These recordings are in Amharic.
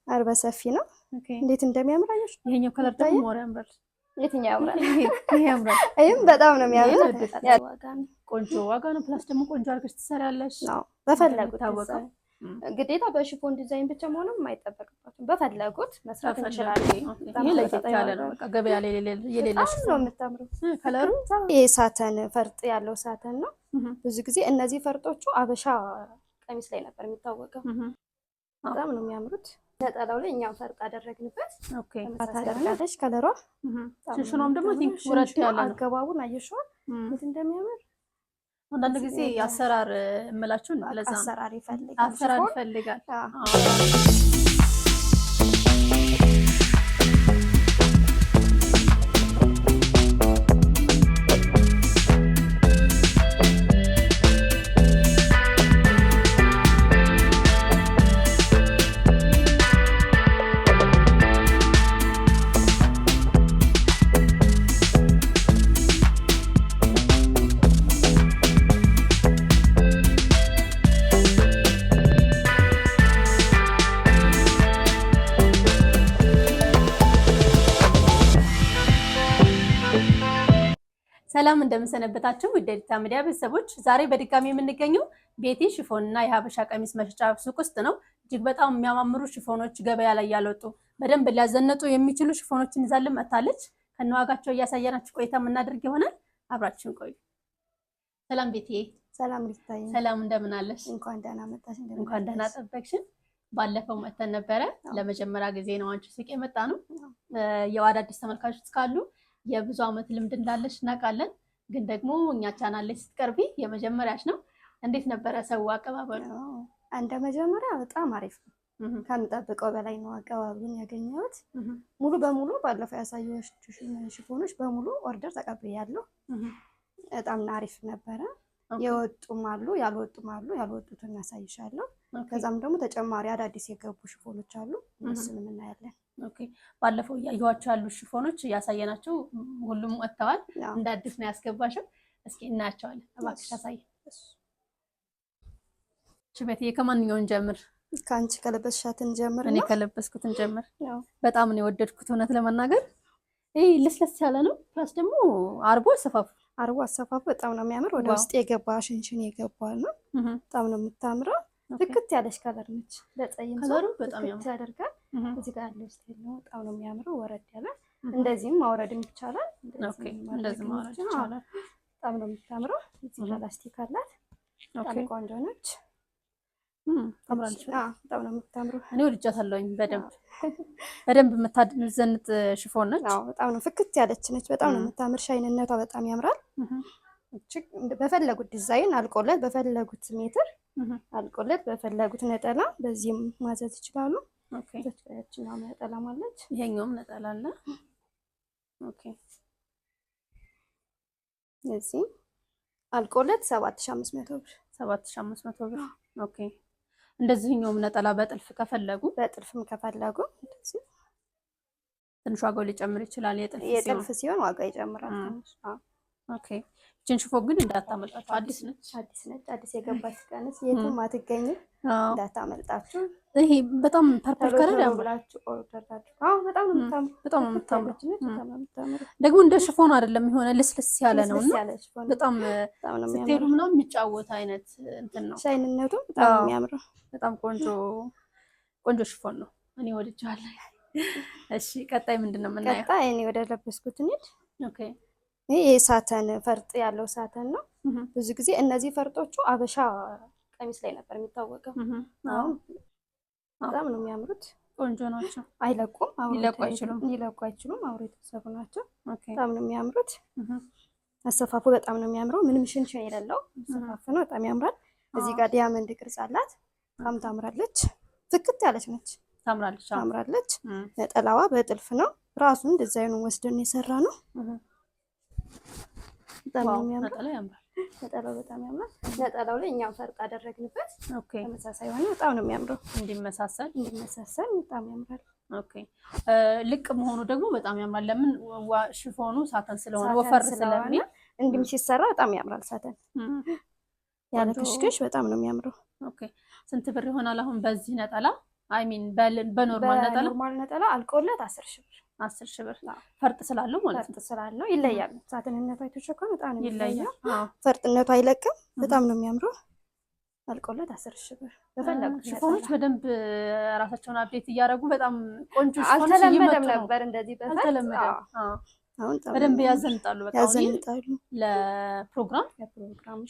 አርበ ሰፊ ነው። ኦኬ እንዴት እንደሚያምር አየሽ? ይሄኛው ከለር ደግሞ ሞር ያምራል። የትኛው ያምራል? ይሄ ያምራል። ይሄም በጣም ነው የሚያምር። ዋጋ ነው ቆንጆ ዋጋ ነው። ፕላስ ደግሞ ቆንጆ አድርገሽ ትሰሪያለሽ። አዎ በፈለጉት ታወቀው ግዴታ በሽፎን ዲዛይን ብቻ መሆኑን የማይጠበቅባቸው በፈለጉት መስራት እንችላለን። ይሄ ለየት ያለ ነው። በቃ ገበያ ላይ የሌለሽ ነው የምታምረው። ከለሩ ይሄ ሳተን ፈርጥ ያለው ሳተን ነው። ብዙ ጊዜ እነዚህ ፈርጦቹ አበሻ ቀሚስ ላይ ነበር የሚታወቀው። በጣም ነው የሚያምሩት። ነጠላው ላይ እኛም ፈርጥ አደረግንበት። ኦኬ ታደርጋለች ከለሯ። ሽሽኖም ደግሞ ቲንክ ወረድ ያለ ነው። አገባቡን አየሽው እንዴት እንደሚያምር። አንዳንድ ጊዜ አሰራር እምላችሁ ለዛ አሰራር ይፈልጋል። አሰራር ይፈልጋል። ሰላም እንደምሰነበታችሁ ውዴታ ሚዲያ ቤተሰቦች፣ ዛሬ በድጋሚ የምንገኘው ቤቲ ሽፎን እና የሀበሻ ቀሚስ መሸጫ ሱቅ ውስጥ ነው። እጅግ በጣም የሚያማምሩ ሽፎኖች ገበያ ላይ ያልወጡ በደንብ ሊያዘነጡ የሚችሉ ሽፎኖችን ይዛልን መጣለች። ከነዋጋቸው እያሳየናችሁ ቆይታ የምናደርግ ይሆናል። አብራችሁን ቆዩ። ሰላም ቤቲ። ሰላም ሊታይ። ሰላም እንደምን አለሽ? እንኳን ደህና መጣሽ። እንኳን ደህና ጠበቅሽን። ባለፈው መተን ነበረ። ለመጀመሪያ ጊዜ ነው አንቺ ሱቅ የመጣ ነው። የአዳዲስ ተመልካቾች ካሉ የብዙ አመት ልምድ እንዳለሽ እናውቃለን። ግን ደግሞ እኛ ቻናል ላይ ስትቀርቢ የመጀመሪያሽ ነው። እንዴት ነበረ ሰው አቀባበሉ? እንደ መጀመሪያ በጣም አሪፍ ነው። ከምጠብቀው በላይ ነው አቀባበሉን ያገኘሁት። ሙሉ በሙሉ ባለፈው ያሳየሁሽ ሽፎኖች በሙሉ ኦርደር ተቀብያለሁ። በጣም አሪፍ ነበረ። የወጡም አሉ ያልወጡም አሉ። ያልወጡትን ያሳይሻለሁ። ከዛም ደግሞ ተጨማሪ አዳዲስ የገቡ ሽፎኖች አሉ። እሱንም እናያለን። ኦኬ ባለፈው ያዩዋቸው ያሉ ሽፎኖች ያሳየናቸው ሁሉም ወጥተዋል። እንደ አዲስ ነው ያስገባሽው። እስኪ እናያቸዋለን። እባክሽ አሳይ። ሽበቴ ከማንኛውን ጀምር? ካንቺ ከለበስሻትን ጀምር። እኔ ከለበስኩትን ጀምር። በጣም ነው የወደድኩት እውነት ለመናገር። ይሄ ለስለስ ያለ ነው። ፕላስ ደግሞ አርቦ አሰፋፉ በጣም ነው የሚያምር። ወደ ውስጥ የገባ ሽንሽን የገባ ነው። በጣም ነው የምታምረው። ፍክት ያለሽ ከለር ነች። ለፀይም ከለሩ በጣም ያደርጋል። እዚህ ጋር ያለው ስታይል ነው በጣም ነው የሚያምረው። ወረድ ያለ እንደዚህም ማውረድም ይቻላል። እንደዚህ ማውረድ ይቻላል። በጣም ነው የምታምረው። እዚህ ጋር ላስቲክ አላት። በጣም ቆንጆ ነች። ታምራለች። በጣም ነው የምታምረው። እኔ ወድጃታለሁኝ። በደንብ የምታዘንጥ ሽፎን ነች። በጣም ነው ፍክት ያለች ነች። በጣም ነው የምታምር። ሻይንነቷ በጣም ያምራል። በፈለጉት ዲዛይን አልቆለት በፈለጉት ሜትር አልቆለት በፈለጉት ነጠላ በዚህም ማዘዝ ይችላሉ። ኦኬ እቺኛው ነጠላ ማለት ይሄኛውም ነጠላ አለ። ኦኬ እዚህ አልቆለት 7500 ብር 7500 ብር። ኦኬ እንደዚህኛውም ነጠላ በጥልፍ ከፈለጉ በጥልፍም ከፈለጉ እንደዚህ ትንሽ ዋጋው ሊጨምር ይችላል። የጥልፍ ሲሆን ዋጋ ይጨምራል ትንሽ። ኦኬ እቺን ሽፎን ግን እንዳታመልጣችሁ። አዲስ ነች። አዲስ የገባች ቀንስ የትም አትገኝም። እንዳታመልጣችሁ። ይሄ በጣም ፐርፕል ከለር ያምራችሁ። ኦርደር አድርጉ። በጣም ነው የምታምረው። ደግሞ እንደ ሽፎን አይደለም የሆነ ልስልስ ያለ ነው እና በጣም ስትሄዱ ምናምን የሚጫወት አይነት እንትን ነው። ሻይንነቱ በጣም ነው የሚያምረው። በጣም ቆንጆ ሽፎን ነው። እኔ ወድጃለሁ። እሺ ቀጣይ ምንድነው የምናየው? ቀጣይ እኔ ወደ ለበስኩት እንሂድ። ኦኬ ይሄ ሳተን ፈርጥ ያለው ሳተን ነው። ብዙ ጊዜ እነዚህ ፈርጦቹ አበሻ ቀሚስ ላይ ነበር የሚታወቀው። በጣም ነው የሚያምሩት። ቆንጆ ናቸው። አይለቁም። ሊለቁ አይችሉም። አብሮ የተሰሩ ናቸው። በጣም ነው የሚያምሩት። አሰፋፉ በጣም ነው የሚያምረው። ምንም ሽንሽን የሌለው አሰፋፉ ነው። በጣም ያምራል። እዚህ ጋር ዲያመንድ ቅርጽ አላት። በጣም ታምራለች። ፍክት ያለች ነች። ታምራለች። ነጠላዋ በጥልፍ ነው። ራሱን ዲዛይኑን ወስደን የሰራ ነው። በጣም የሚያምር ነጠላው በጣም ያምራል። ነጠላው ላይ እኛም ፈርጥ አደረግንበት። ተመሳሳይ ሆነ። በጣም ነው የሚያምረው። እንዲመሳሰል በጣም ያምራል። ኦኬ ልቅ መሆኑ ደግሞ በጣም ያምራል። ለምን ሽፎኑ ሳተን ስለሆነ ወፈር ስለሚል እንዲም ሲሰራ በጣም ያምራል። ሳተን ያለ ክሽክሽ በጣም ነው የሚያምረው። ኦኬ ስንት ብር ይሆናል አሁን በዚህ ነጠላ? አይ ሚን በኖርማል ነጠላ አልቆለት 10 ሺህ ብር 10 ሺህ ብር ፈርጥ ስላለው ማለት ነው። ፈርጥ ስላለው ይለያል። ሳትንነቱ አይተሸከም በጣም ነው ይለያል። ፈርጥነቱ አይለቅም። በጣም ነው የሚያምረው። አልቆለት 10 ሺህ ብር በፈለጉት ሽፎኖች በደንብ ራሳቸውን አፕዴት እያደረጉ በጣም ቆንጆ ሽፎኖች አልተለመደም ነበር እንደዚህ በፊት። አልተለመደም። አሁን በደንብ ያዘንጣሉ። በቃ ያዘንጣሉ። ለፕሮግራም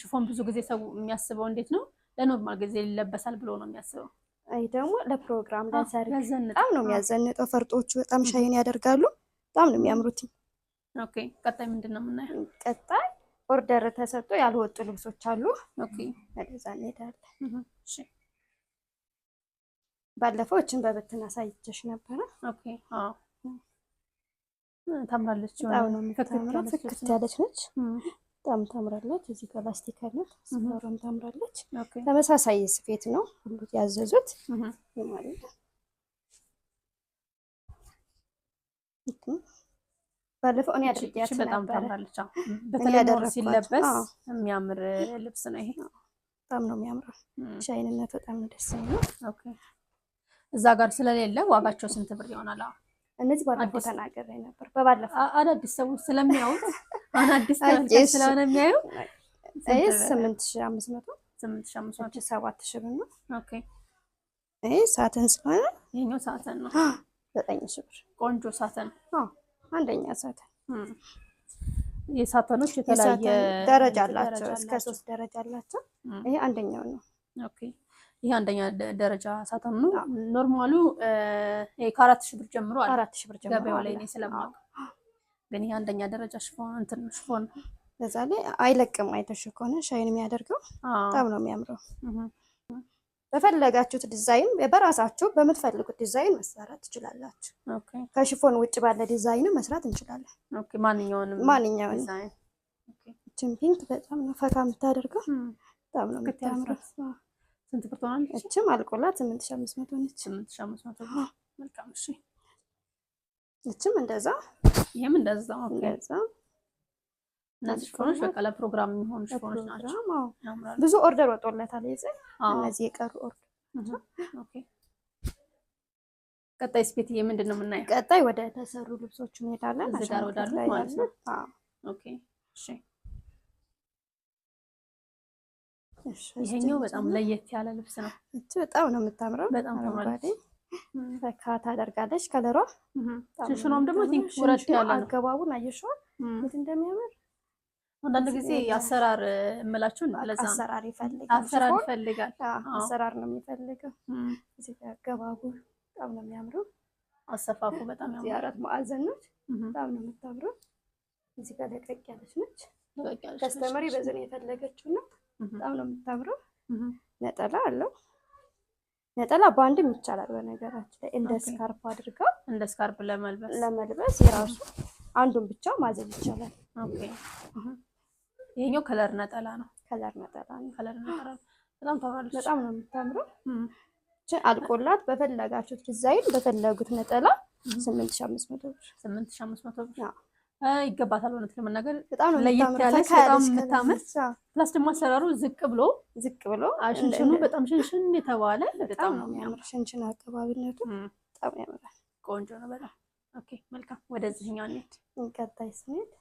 ሽፎን ብዙ ጊዜ ሰው የሚያስበው እንዴት ነው ለኖርማል ጊዜ ይለበሳል ብሎ ነው የሚያስበው። አይ ደግሞ ለፕሮግራም ለሰርግ በጣም ነው የሚያዘንጠው። ፈርጦቹ በጣም ሻይን ያደርጋሉ። በጣም ነው የሚያምሩት። ኦኬ ቀጣይ ምንድነው የምናየው? ቀጣይ ኦርደር ተሰጥቶ ያልወጡ ልብሶች አሉ። ኦኬ ወደዛ እንሄዳለን። እሺ ባለፈው እችን በብትን አሳይቼሽ ነበረ። ኦኬ አዎ ታምራለች። ፍክት ያለች ነች። በጣም ታምራለች። እዚህ ጋር ላስቲክ አላት። ስራም ታምራለች። ተመሳሳይ ስፌት ነው ሁሉ ያዘዙት ማለት ነው። ባለፈው እኔ አድርጌያት በጣም ታምራለች። በተለይ ኖር ሲለበስ የሚያምር ልብስ ነው ይሄ። በጣም ነው የሚያምረው። ሻይንነት በጣም ነው ደስ የሚለው። ኦኬ እዛ ጋር ስለሌለ ዋጋቸው ስንት ብር ይሆናል? እነዚህ ባለፈው ተናግሬ ነበር። በባለፈው አዳዲስ ሰዎች ስለሚያዩት አዳዲስ ስለሆነ የሚያዩ 8500 7000 ብር ነው። ኦኬ ይሄ ሳተን ስለሆነ ይሄኛው ሳተን ነው። 9000 ብር ቆንጆ ሳተን። አንደኛ ሳተን። የሳተኖች የተለያየ ደረጃ አላቸው። እስከ 3 ደረጃ አላቸው። ይሄ አንደኛው ነው። ኦኬ ይሄ አንደኛ ደረጃ ሳተን ነው። ኖርማሉ ከ4000 ብር ጀምሮ አለ። 4000 ብር ጀምሮ ገበያው ላይ ነው ስለማውቅ። ግን ይሄ አንደኛ ደረጃ ሽፎን በዛ ላይ አይለቅም። አይተሽ ከሆነ ሻይን የሚያደርገው በጣም ነው የሚያምረው። በፈለጋችሁት ዲዛይን በራሳችሁ በምትፈልጉት ዲዛይን መስራት ትችላላችሁ። ኦኬ ከሽፎን ውጭ ባለ ዲዛይን መስራት እንችላለን። ኦኬ ማንኛውንም ዲዛይን። ኦኬ ፒንክ በጣም ነው ፈካ የምታደርገው። በጣም ነው የምታምረው። ስንት ብር ትሆናለች? እችም አልቆላት 8500 ነች። 8500 ብር። መልካም እሺ። እችም እንደዛ ይሄም እንደዛ። ኦኬ እንደዛ። እነዚህ ሽፎኖች በቃ ለፕሮግራም የሚሆኑ ሽፎኖች ናቸው። ብዙ ኦርደር ወጥቶለታል። እነዚህ የቀሩ ኦርደር። ኦኬ ቀጣይ ስፔት ምንድን ነው የምናየው? ቀጣይ ወደ ተሰሩ ልብሶች እንሄዳለን። እዚህ ጋር ወዳሉት ማለት ነው። ኦኬ እሺ። ይሄኛው በጣም ለየት ያለ ልብስ ነው። እቺ በጣም ነው የምታምረው። በጣም ታምራለች። ፈካ ታደርጋለች ከለሯ። ሽሽኗም ደግሞ ቲንክ ወረድ ያለ ነው። አገባቡን አየሽው እንዴት እንደሚያምር። አንዳንድ ጊዜ አሰራር እምላችሁ ለዛ አሰራር ይፈልጋል። አሰራር ነው የሚፈልገው። እዚህ ጋር አገባቡ በጣም ነው የሚያምረው። አሰፋፉ በጣም ያምራል። የአራት ማዕዘን ነች። በጣም ነው የምታምረው። እዚህ ጋር ለቀቅ ያለች ነች። ከስተመሪ በዚህ ነው የፈለገችው ነው። በጣም ነው የምታምረው። ነጠላ አለው። ነጠላ በአንድም ይቻላል። በነገራችን ላይ እንደ ስካርፕ አድርገው እንደ ስካርፕ ለመልበስ የራሱ አንዱን ብቻ ማዘዝ ይቻላል። ኦኬ ይሄኛው ከለር ነጠላ ነው። ከለር ነጠላ ነው። በጣም ታምራለች። በጣም ነው የምታምረው። አልቆላት በፈለጋችሁት ዲዛይን በፈለጉት ነጠላ 8500 ብር። 8500 ብር ይገባታል። እውነት ለመናገር በጣም ነው ለየት ያለች በጣም የምታምር። ፕላስ ደግሞ አሰራሩ ዝቅ ብሎ ሽንሽኑ በጣም ሽንሽን የተባለ በጣም ነው የሚያምር። ሽንሽን አቀባቢነቱ በጣም ያምራል። ቆንጆ ነው በጣም። ኦኬ መልካም። ወደዚህኛው እንሂድ። ቀጣይ ስንሄድ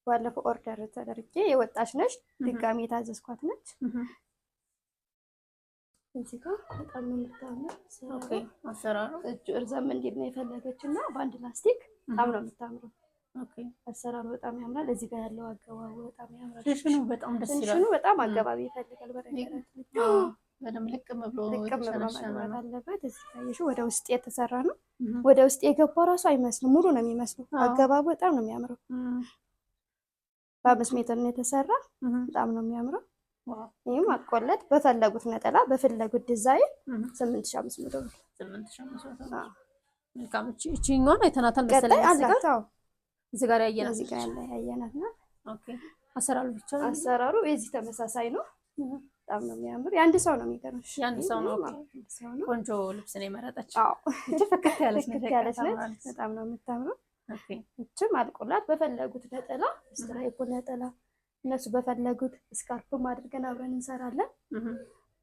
ባለፈው ኦርደር ተደርጌ የወጣች ነች። ድጋሚ የታዘዝኳት ነች። እዚህ ጋር በጣም ነው የምታምር። ኦኬ አሰራሩ እጁ እርዘም እንዲል ነው የፈለገች እና በአንድ ላስቲክ በጣም ነው የምታምረው። ኦኬ አሰራሩ በጣም ያምራል። እዚህ ጋር ያለው አገባቡ በጣም ያምራል። ሽንሽኑ በጣም ደስ ይላል። ሽንሽኑ በጣም አገባቢ ይፈልጋል። በነገራችን በደንብ ልቅም ብሎ መግባት አለበት። እዚህ ጋር ይሹ ወደ ውስጥ የተሰራ ነው። ወደ ውስጥ የገባው ራሱ አይመስልም፣ ሙሉ ነው የሚመስለው። አገባቡ በጣም ነው የሚያምረው። በ5 ሜትር ነው የተሰራ። በጣም ነው የሚያምረው። ይሄም አቆለት በፈለጉት ነጠላ በፈለጉት ዲዛይን 8500 ብር። 8500 ብር። መልካም። እቺኛውን አይተናታል መሰለኝ። እዚህ ጋር ያየናት ነው። ኦኬ አሰራሩ ብቻ አሰራሩ የዚህ ተመሳሳይ ነው። በጣም ነው የሚያምር። የአንድ ሰው ነው የሚገርምሽ። የአንድ ሰው ነው። ቆንጆ ልብስ ነው የመረጠች። ፍክት ያለች ነች። በጣም ነው የምታምረው። እችም አልቆላት በፈለጉት ነጠላ ስትራይፕ ነጠላ እነሱ በፈለጉት ስካርፕም አድርገን አብረን እንሰራለን።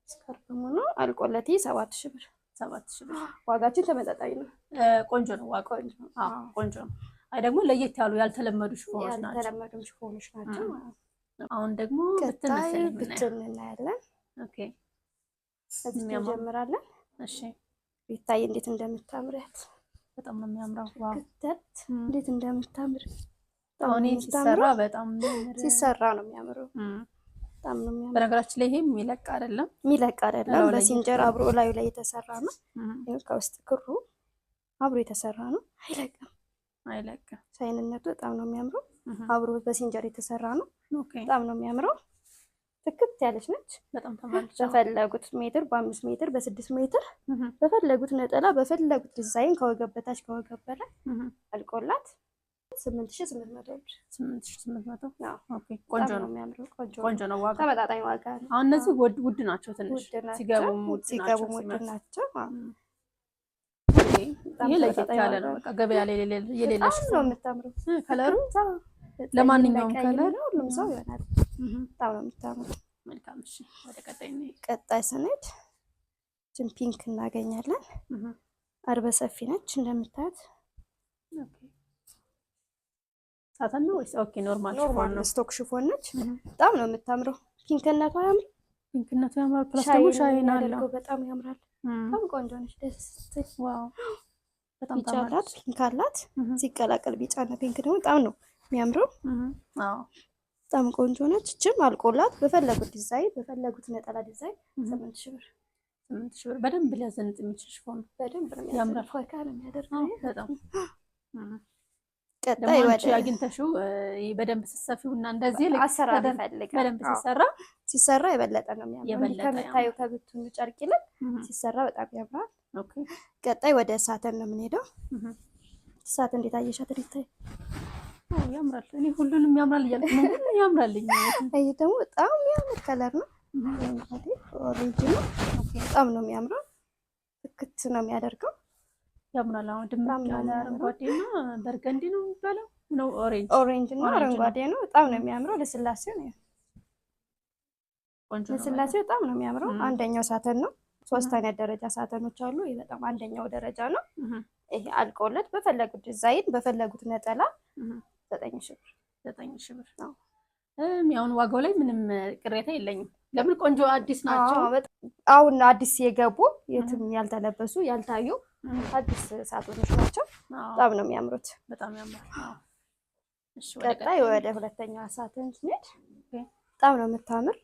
ስካርፕም ሆኖ አልቆለት 7000 ብር። 7000 ብር። ዋጋችን ተመጣጣኝ ነው። ቆንጆ ነው ዋጋው። ቆንጆ ነው። አይ ደግሞ ለየት ያሉ ያልተለመዱ ሽፎኖች ናቸው። ያልተለመዱ ሽፎኖች ናቸው። አሁን ደግሞ ብትን መሰለኝ ብትን እናያለን። ኦኬ እዚህ እንጀምራለን። እሺ ቢታይ እንዴት እንደምታምራት በጣም ነው የሚያምረው። ዋው እንዴት እንደምታምር አሁን ሲሰራ በጣም ሲሰራ ነው የሚያምረው። በጣም ነው የሚያምረው። በነገራችን ላይ ይሄ የሚለቅ አይደለም። በሲንጀር አብሮ ላዩ ላይ የተሰራ ነው። ከውስጥ ክሩ አብሮ የተሰራ ነው። አይለቅም። ሻይንነቱ በጣም ነው የሚያምረው። አብሮ በሲንጀር የተሰራ ነው። በጣም ነው የሚያምረው። ትክክት ያለች ነች። በጣም ተማልቻ በፈለጉት ሜትር በ5 ሜትር በ6 ሜትር በፈለጉት ነጠላ በፈለጉት ዲዛይን ከወገብ በታች ከወገብ በላይ አልቆላት 8800 ብር። 8800 ኦኬ። ቆንጆ ነው የሚያምረው። ቆንጆ ነው። ዋጋ ተመጣጣኝ ዋጋ ነው። አሁን እነዚህ ውድ ናቸው። ትንሽ ሲገቡ ውድ ናቸው። ይሄ ለየት ያለ ነው። በቃ ገበያ ላይ የሌለሽ ነው የምታምረው። ከለሩ ለማንኛውም ከለር ሁሉም ሰው ይሆናል። በጣም ነው የምታምረው። መልካም። እሺ ወደ ቀጣይ ነው። ቀጣይ ስንሄድ ፒንክ እናገኛለን። አርበ ሰፊ ነች እንደምታዩት። ኦኬ ሳተን ነው ወይስ? ኦኬ ኖርማል ሽፎን ነው። ስቶክ ሽፎን ነች። በጣም ነው የምታምረው። ፒንክነቷ ያምራል። ፒንክነቷ ያምራል። ፕላስ ደግሞ ሻይን አለው። በጣም ያምራል። በጣም ቆንጆ ነች። ደስ ስትል ዋው። በጣም ቢጫ አላት፣ ፒንክ አላት። ሲቀላቀል ቢጫና ፒንክ ደግሞ በጣም ነው የሚያምረው። አዎ በጣም ቆንጆ ነች። እችም አልቆላት በፈለጉት ዲዛይን በፈለጉት ነጠላ ዲዛይን 8000 ብር። 8000 ብር በደንብ ሊያዘንጥ የሚችል ሽፎን ነው። በደንብ ነው ያምራል። ፈካ ነው የሚያደርገው በጣም። ቀጣይ ወደ አግኝተሽው በደንብ ስትሰፊውና እንደዚህ አሰራር ይፈልጋል። በደንብ ሲሰራ የበለጠ ነው የሚያምረው። ከምታዩ ከብቱን ጨርቅ ይልቅ ሲሰራ በጣም ያምራል። ኦኬ ቀጣይ ወደ ሳተን ነው የምንሄደው። ሳተን እንዴት አየሻት? ሪታይ ያምራል። እኔ ሁሉንም ያምራል እያልኩ ነው። ግን ያምራልኝ። ይሄ ደግሞ በጣም የሚያምር ከለር ነው። ኦሬንጅ ነው። በጣም ነው የሚያምረው። ትክት ነው የሚያደርገው። ያምራል። አሁን ድምቅ ያለ አረንጓዴና በርገንዲ ነው የሚባለው ነው። ኦሬንጅ እና አረንጓዴ ነው። በጣም ነው የሚያምረው። ለስላሴው ነው ቆንጆ። ለስላሴው በጣም ነው የሚያምረው። አንደኛው ሳተን ነው። 3 አይነት ደረጃ ሳተኖች አሉ። ይሄ በጣም አንደኛው ደረጃ ነው። ይሄ አልቆለት በፈለጉት ዲዛይን በፈለጉት ነጠላ 9000 ብር። 9000 ብር ነው። ያውን ዋጋው ላይ ምንም ቅሬታ የለኝም። ለምን ቆንጆ አዲስ ናቸው። አሁን አዲስ የገቡ የትም ያልተለበሱ ያልታዩ አዲስ ሳጥኖች ናቸው። በጣም ነው የሚያምሩት። በጣም ያምራል። እሺ ቀጣይ ወደ ሁለተኛዋ ሳጥን ስንሄድ በጣም ነው የምታምር።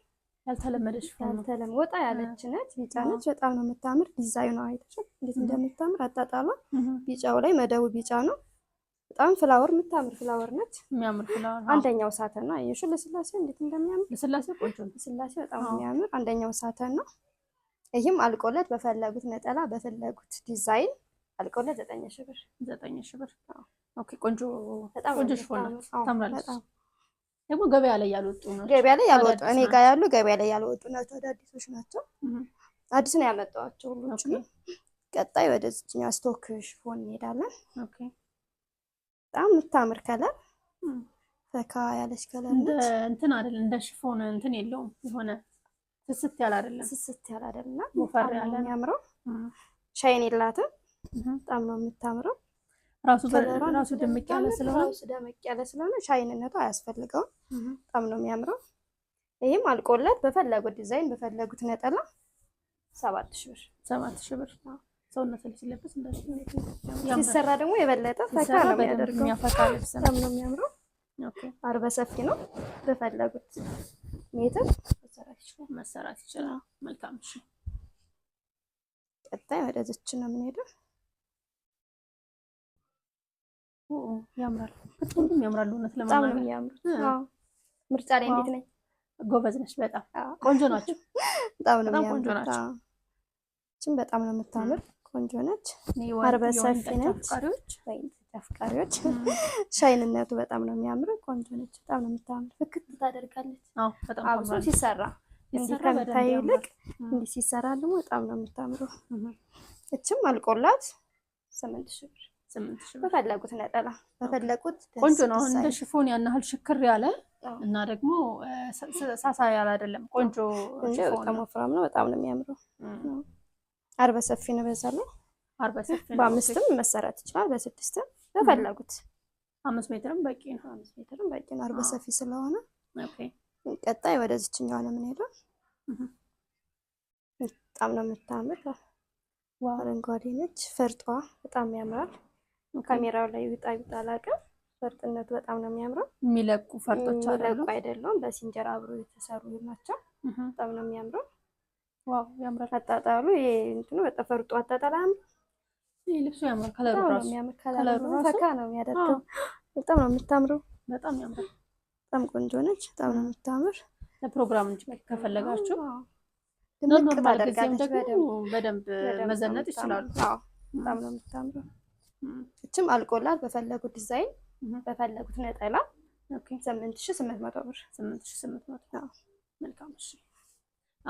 ያልተለመደች ወጣ ያለች ነች። ቢጫ ነች። በጣም ነው የምታምር። ዲዛይኗ አይተሻል እንዴት እንደምታምር አጣጣሏ። ቢጫው ላይ መደቡ ቢጫ ነው። በጣም ፍላወር የምታምር ፍላወር ነች። የሚያምር ፍላወር። አንደኛው ሳተን ነው። አየሽው ለስላሴው እንዴት እንደሚያምር። ለስላሴው ቆንጆ ነው። ለስላሴው በጣም የሚያምር አንደኛው ሳተን ነው። ይህም አልቆለት በፈለጉት ነጠላ በፈለጉት ዲዛይን አልቆለት 9000 ብር። 9000 ብር። ኦኬ ቆንጆ በጣም ቆንጆ ሽፎን ነው። ታምራለች። ደግሞ ገበያ ላይ ያልወጡ ነው። ገበያ ላይ ያልወጡ እኔ ጋር ያሉ ገበያ ላይ ያልወጡ ናቸው። አዳዲሶች ናቸው። አዲስ ነው ያመጣኋቸው ሁሉም። ቀጣይ ወደዚህኛው ስቶክ ሽፎን እንሄዳለን። ኦኬ በጣም የምታምር ከለር ፈካ ያለች ከለር ነች። እንትን አይደል እንደ ሽፎን እንትን የለውም። የሆነ ስስት ያለ አይደለም። ወፈር ያለ ነው የሚያምረው። ሻይን የላትም። በጣም ነው የምታምረው። ራሱ ደመቅ ያለ ስለሆነ ሻይንነቱ አያስፈልገውም። በጣም ነው የሚያምረው። ይሄም አልቆለት በፈለጉት ዲዛይን በፈለጉት ነጠላ 7000 ብር። 7000 ብር ሰውነት ላይ ሲለበስ እንደዚህ ሲሰራ ደግሞ የበለጠ ፈካ ነው የሚያደርገው። በጣም ነው የሚያምረው። ኦኬ አርበ ሰፊ ነው። በፈለጉት ሜትር መሰራት ይችላል። መልካም። እሺ ቀጣይ ወደዚች ነው የምንሄደው። ያምራል። ሁሉም ያምራሉ። እውነት ለማለት ነው የሚያምሩት። ምርጫ ላይ እንዴት ነኝ? ጎበዝ ነሽ። በጣም ቆንጆ ናቸው። በጣም ነው የሚያምሩት። እቺም በጣም ነው የምታምር ቆንጆ ነች። አርበ ሰፊ ነች። አፍቃሪዎች ሻይንነቱ በጣም ነው የሚያምረው። ቆንጆ ነች። በጣም ነው የምታምር። ፍክት ታደርጋለች። አብሶ ሲሰራ እንዲህ ከምታይ ይልቅ እንዲህ ሲሰራ ደግሞ በጣም ነው የምታምረው። እችም አልቆላት 8000 ብር። 8000 ብር በፈለጉት ነጠላ በፈለጉት ቆንጆ ነው። እንደ ሽፎን ያን ያህል ሽክር ያለ እና ደግሞ ሳሳ ያለ አይደለም። ቆንጆ ሽፎን በጣም ወፍራም ነው። በጣም ነው የሚያምረው። አርበ ሰፊ ነው በዛለው። አርበ ሰፊ ነው። በ5ም መሰራት ይችላል፣ በ6ም በፈለጉት። 5 ሜትርም በቂ ነው። 5 ሜትርም በቂ ነው አርበ ሰፊ ስለሆነ። ኦኬ ቀጣይ ወደዚህኛው ነው የምንሄደው። በጣም ነው የምታምር። ዋው አረንጓዴ ነች። ፈርጧ በጣም ያምራል። ካሜራው ላይ ይውጣ አላውቅም። ፈርጥነቱ በጣም ነው የሚያምረው። የሚለቁ ፈርጦች አይደለም፣ በሲንጀር አብሮ የተሰሩ ናቸው። በጣም ነው የሚያምረው። ዋው ያምራል። አጣጣሉ ይሄ እንትኑ በጣም ፈርጡ አጣጣላ ይሄ ልብሱ ያምራል። ከለሩ ራሱ ከለሩ ፈካ ነው የሚያደርገው። በጣም ነው የምታምረው። በጣም ያምራል። በጣም ቆንጆ ነች። በጣም ነው የምታምር። ለፕሮግራም እንጂ ከፈለጋችሁ ኖርማል ጊዜም ደግሞ በደንብ መዘነጥ ይችላሉ። አዎ በጣም ነው የምታምረው። እችም አልቆላት በፈለጉት ዲዛይን በፈለጉት ነጠላ 8800 ብር። 8800 አዎ መልካም። እሺ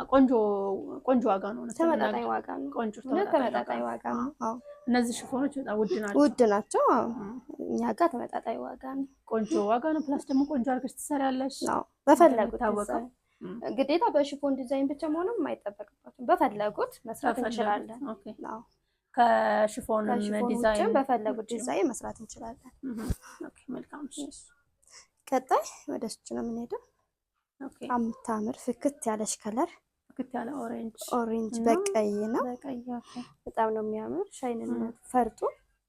ቆንጆ ዋጋ ነው። ተመጣጣኝ ዋጋ ነው። ቆንጆ ተመጣጣኝ ዋጋ ነው። አዎ እነዚህ ሽፎኖች በጣም ውድ ናቸው። አዎ እኛ ጋር ተመጣጣኝ ዋጋ ነው። ቆንጆ ዋጋ ነው። ፕላስ ደግሞ ቆንጆ አድርገሽ ትሰሪያለሽ። አዎ በፈለጉት ዲዛይን ግዴታ በሽፎን ዲዛይን ብቻ መሆንም የማይጠበቅባትም። በፈለጉት መስራት እንችላለን። ኦኬ አዎ ከሽፎን ዲዛይን በፈለጉት ዲዛይን መስራት እንችላለን። ኦኬ መልካም። ቀጣይ ወደ እሱ ነው የምንሄደው። ኦኬ የምታምር ፍክት ያለሽ ከለር፣ ፍክት ያለ ኦሬንጅ በቀይ ነው። በቀይ በጣም ነው የሚያምር። ሻይንነት ፈርጡ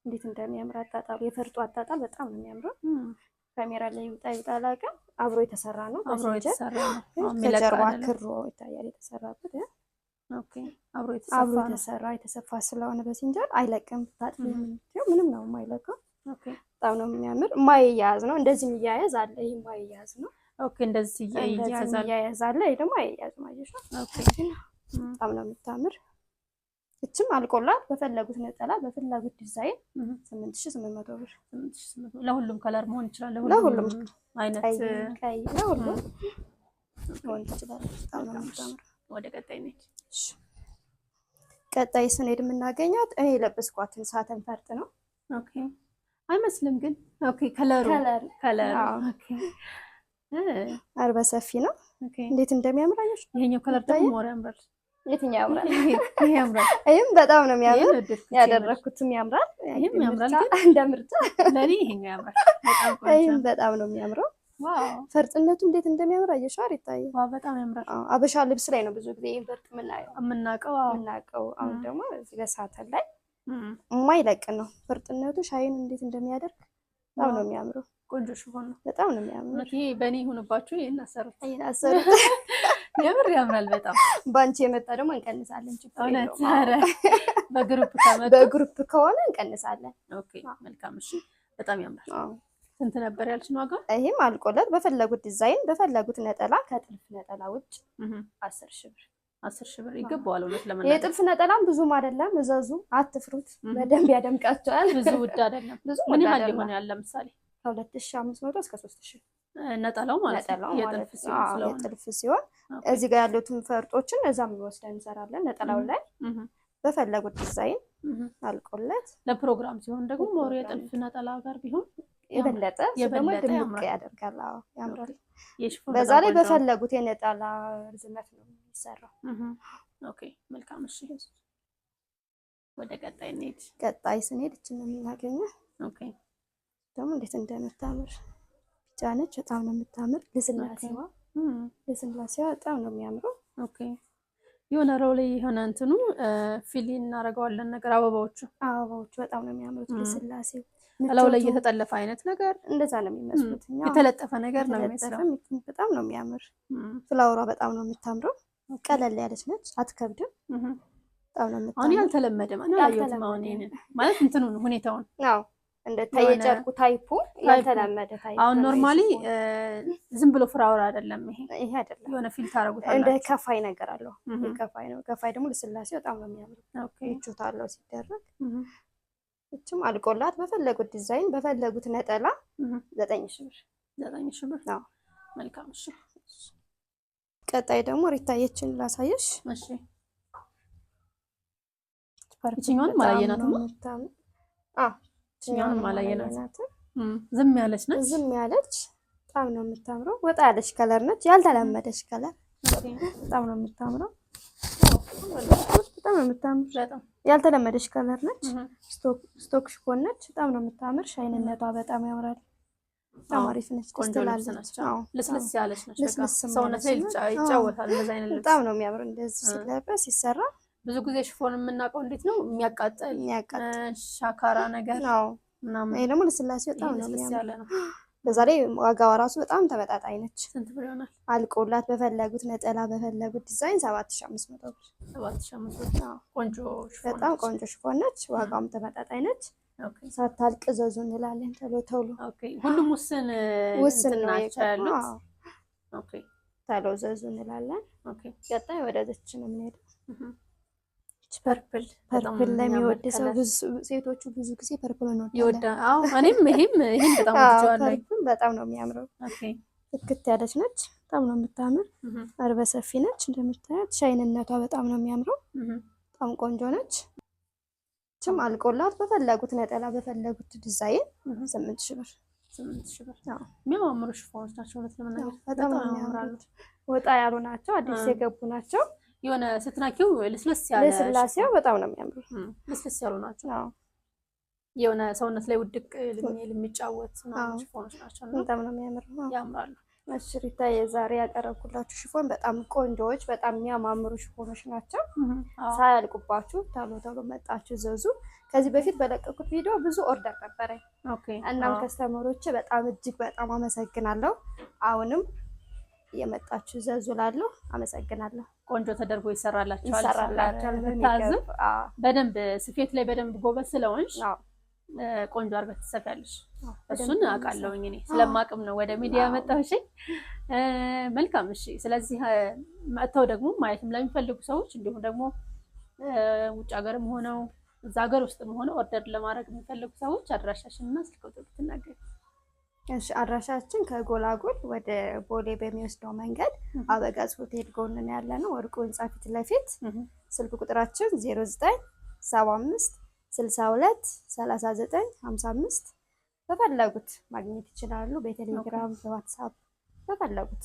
እንዴት እንደሚያምር አጣጣሉ፣ የፈርጡ አጣጣል በጣም ነው የሚያምረው። ካሜራ ላይ ይውጣ አላውቅም። አብሮ የተሰራ ነው። አብሮ የተሰራ ነው። ከጀርባ ክሮ ይታያል የተሰራበት። ኦኬ አብሮ የተሰራ የተሰፋ ስለሆነ በሲንጀር አይለቅም። ታጥቢ ምንም ነው የማይለቀው። ኦኬ በጣም ነው የሚያምር። ማይያያዝ ነው። እንደዚህ የሚያያዝ አለ። ይሄ ማይያያዝ ነው። ኦኬ እንደዚህ ይያያዝ አለ። ይሄ ደግሞ አይያያዝ ማየሽ ነው። ኦኬ በጣም ነው የምታምር። እችም አልቆላት በፈለጉት ነጠላ በፈለጉት ዲዛይን 8800 ብር። 8800 ለሁሉም ከለር መሆን ይችላል። ለሁሉም አይነት ቀይ ለሁሉም መሆን ይችላል። በጣም ነው የምታምር። ወደ ቀጣይ ነች። ቀጣይ ስንሄድ የምናገኛት እኔ የለበስኳትን ሳተን ፈርጥ ነው። ኦኬ አይመስልም ግን ኦኬ ከለሩ ኦኬ አርበ ሰፊ ነው። ኦኬ እንዴት እንደሚያምር አየሽ? ይሄኛው ከለር ደግሞ ሞር ያምራል። የትኛው ያምራል? ይሄ ያምራል። ይሄም በጣም ነው የሚያምር። ያደረኩትም ያምራል። ይሄም ያምራል ግን እንደ ምርጫ ለኔ ይሄኛው ያምራል። በጣም ቆንጆ። ይሄም በጣም ነው የሚያምረው። ዋው ፈርጥነቱ እንዴት እንደሚያምር አየሽ? ይታያል። ዋው በጣም ያምራል። አበሻ ልብስ ላይ ነው ብዙ ጊዜ ይሄን ፈርጥ የምናውቀው። አሁን ደግሞ እዚህ በሳተን ላይ የማይለቅ ነው ፈርጥነቱ። ሻይን እንዴት እንደሚያደርግ በጣም ነው የሚያምረው። ቆንጆ ሽፎን ነው። በጣም ነው የሚያምር። ይሄ በእኔ ሆነባችሁ ይሄን አሰሩት። የምር ያምራል በጣም። ባንቺ የመጣ ደግሞ እንቀንሳለን። እውነት በግሩፕ ከሆነ እንቀንሳለን። ኦኬ መልካም። እሺ በጣም ያምራል። ስንት ነበር ያልሽኝ ዋጋ? ይሄም አልቆለት በፈለጉት ዲዛይን በፈለጉት ነጠላ ከጥልፍ ነጠላ ውጭ 10,000 ብር። 10,000 ብር ይገባዋል። እውነት ለመናገር የጥልፍ ነጠላም ብዙም አይደለም። እዘዙ፣ አትፍሩት። በደንብ ያደምቃቸዋል። ብዙ ውድ አይደለም። ምን ያህል ይሆናል? ለምሳሌ ከ2500 እስከ 3000 ነጠላው ማለት ነው። የጥልፍ ሲሆን እዚህ ጋር ያሉትን ፈርጦችን እዛም ወስደን እንሰራለን። ነጠላው ላይ በፈለጉት ዲዛይን አልቆለት ለፕሮግራም ሲሆን ደግሞ ሞር የጥልፍ ነጠላ ጋር ቢሆን የበለጠ ድምቅ ያደርጋል። አዎ ያምራል። በዛ ላይ በፈለጉት የነጠላ ርዝመት ነው የሚሰራው። ኦኬ መልካም። እሺ ወደ ቀጣይ እንሂድ። ቀጣይ ስንሄድ እችን ነው የምናገኘው። ኦኬ ደግሞ እንዴት እንደምታምር ቢጫ ነች። በጣም ነው የምታምር። ልስላሴዋ በጣም ነው የሚያምረው። ኦኬ የሆነ ረው ላይ የሆነ እንትኑ ፊል እናደርገዋለን ነገር አበባዎቹ በጣም ነው የሚያምሩት። ልስላሴው እላው ላይ የተጠለፈ አይነት ነገር እንደዛ ነው የሚመስሉት። የተለጠፈ ነገር ነው የሚመስለው። በጣም ነው የሚያምር። ፍላወሯ በጣም ነው የምታምረው። ቀለል ያለች ነች፣ አትከብድም። በጣም ነው የምታምር። አሁን ያልተለመደም እኔ አላየሁትም። አሁን ይሄንን ማለት እንትኑን ሁኔታውን እንደ የጨርቁ ታይፑ ያልተለመደ ታይፕ። አሁን ኖርማሊ ዝም ብሎ ፍራወር አይደለም ይሄ አይደለም። የሆነ ፊልት አደረጉታል። እንደ ከፋይ ነገር አለው። ከፋይ ነው። ከፋይ ደግሞ ልስላሴ በጣም ነው የሚያምረው። ኦኬ ምቾት አለው ሲደረግ። እችም አልቆላት በፈለጉት ዲዛይን በፈለጉት ነጠላ 9,000 ብር። 9,000 ብር። አዎ መልካም። እሺ ቀጣይ ደግሞ ሪታየችን ላሳየሽ። እሺ እቺኛውን ማላየናትም። እቺኛውን ማላየናትም። ዝም ያለች ነች። ዝም ያለች በጣም ነው የምታምረው። ወጣ ያለች ከለር ነች። ያልተለመደች ከለር በጣም ነው የምታምረው። በጣም ነው የምታምር። በጣም ያልተለመደች ከለር ነች። ስቶክ ሽፎን ነች። በጣም ነው የምታምር። ሻይንነቷ በጣም ያምራል። በጣም አሪፍ ነች። ቆንጆ ልብስ ነች። ልስልስ ያለች ነች። በቃ ሰውነት ላይ ይጫወታል። እንደዛ አይነት ልብስ በጣም ነው የሚያምር። እንደዚህ ሲለበስ ሲሰራ ብዙ ጊዜ ሽፎን የምናውቀው እንዴት ነው? የሚያቃጥል ሻካራ ነገር ምናምን። ይሄ ደግሞ ልስላሴ በጣም ነው የሚያምር ያለ ነው። በዛ ላይ ዋጋዋ ራሱ በጣም ተመጣጣኝ ነች። ስንት ብር ይሆናል? አልቆላት በፈለጉት ነጠላ በፈለጉት ዲዛይን 7500 ብር። 7500 ብር። ቆንጆ ሽፎን በጣም ቆንጆ ሽፎን ነች። ዋጋውም ተመጣጣኝ ነች። ሳታልቅ ዘዙ እንላለን። ቶሎ ሁሉም ውስን ናቸው ያሉት። ቶሎ ዘዙ እንላለን። ቀጣይ ወደ ዘች ነው የምንሄደው። ፐርፕል ላይ የሚወድ ሰው ሴቶቹ ብዙ ጊዜ ፐርፕል ነው ይወዳል። እኔም ይሄን በጣም ወድጄዋለሁ። በጣም ነው የሚያምረው። ትክክት ያለች ነች። በጣም ነው የምታምር። አርበ ሰፊ ነች እንደምታያት። ሻይንነቷ በጣም ነው የሚያምረው። በጣም ቆንጆ ነች። ችም አልቆላት በፈለጉት ነጠላ በፈለጉት ዲዛይን 8000 ብር። 8000 ብር። የሚያማምሩ ሽፎኖች ናቸው። በጣም ያምራሉ። ወጣ ያሉ ናቸው። አዲስ የገቡ ናቸው። የሆነ ስትናኪው ልስልስ ያለ ልስላሴው በጣም ነው የሚያምሩ። ልስልስ ያሉ ናቸው። የሆነ ሰውነት ላይ ውድቅ የሚጫወት ሽፎኖች ናቸው። በጣም ነው የሚያምሩ። ያምራሉ። እሺ ሪታ፣ የዛሬ ያቀረብኩላችሁ ሽፎን በጣም ቆንጆዎች፣ በጣም የሚያማምሩ ሽፎኖች ናቸው። ሳያልቁባችሁ ቶሎ መጣችሁ ዘዙ። ከዚህ በፊት በለቀቁት ቪዲዮ ብዙ ኦርደር ነበረኝ። እናም ከስተመሮች በጣም እጅግ በጣም አመሰግናለሁ። አሁንም የመጣችሁ ዘዙ ላለሁ አመሰግናለሁ። ቆንጆ ተደርጎ ይሰራላችኋል። በደንብ ስፌት ላይ በደንብ ጎበዝ ስለሆንሽ ቆንጆ አድርገሽ ትሰፊያለሽ። እሱን አውቃለሁኝ እኔ ስለማቅም ነው ወደ ሚዲያ መጣሁሽ። መልካም። እሺ፣ ስለዚህ መጥተው ደግሞ ማየትም ለሚፈልጉ ሰዎች እንዲሁም ደግሞ ውጭ ሀገርም ሆነው እዛ ሀገር ውስጥም ሆነው ኦርደር ለማድረግ የሚፈልጉ ሰዎች አድራሻሽንና ስልክ ቁጥር ብትናገሪ። እሺ፣ አድራሻችን ከጎላጎል ወደ ቦሌ በሚወስደው መንገድ አበጋዝ ሆቴል ጎን ነው ያለነው፣ ወርቁ ህንጻ ፊት ለፊት። ስልክ ቁጥራችን 0975 62 39 55 በፈለጉት ማግኘት ይችላሉ። በቴሌግራም በዋትስአፕ በፈለጉት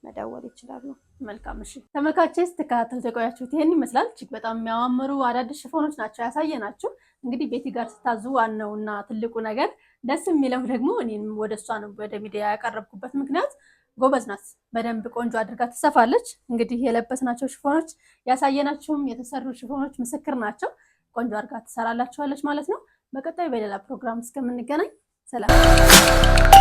መደወል ይችላሉ። መልካም። እሺ ተመልካቾች ስትከታተሉ የቆያችሁት ይሄን ይመስላል። እጅግ በጣም የሚያማምሩ አዳዲስ ሽፎኖች ናቸው ያሳየናችሁ። እንግዲህ ቤቲ ጋር ስታዙ ዋናውና ትልቁ ነገር ደስ የሚለው ደግሞ እኔም ወደ እሷ ነው ወደ ሚዲያ ያቀረብኩበት ምክንያት ጎበዝ ናት። በደንብ ቆንጆ አድርጋ ትሰፋለች። እንግዲህ የለበስናቸው ሽፎኖች ያሳየናችሁም የተሰሩ ሽፎኖች ምስክር ናቸው። ቆንጆ አድርጋ ትሰራላችኋለች ማለት ነው። በቀጣይ በሌላ ፕሮግራም እስከምንገናኝ ሰላም።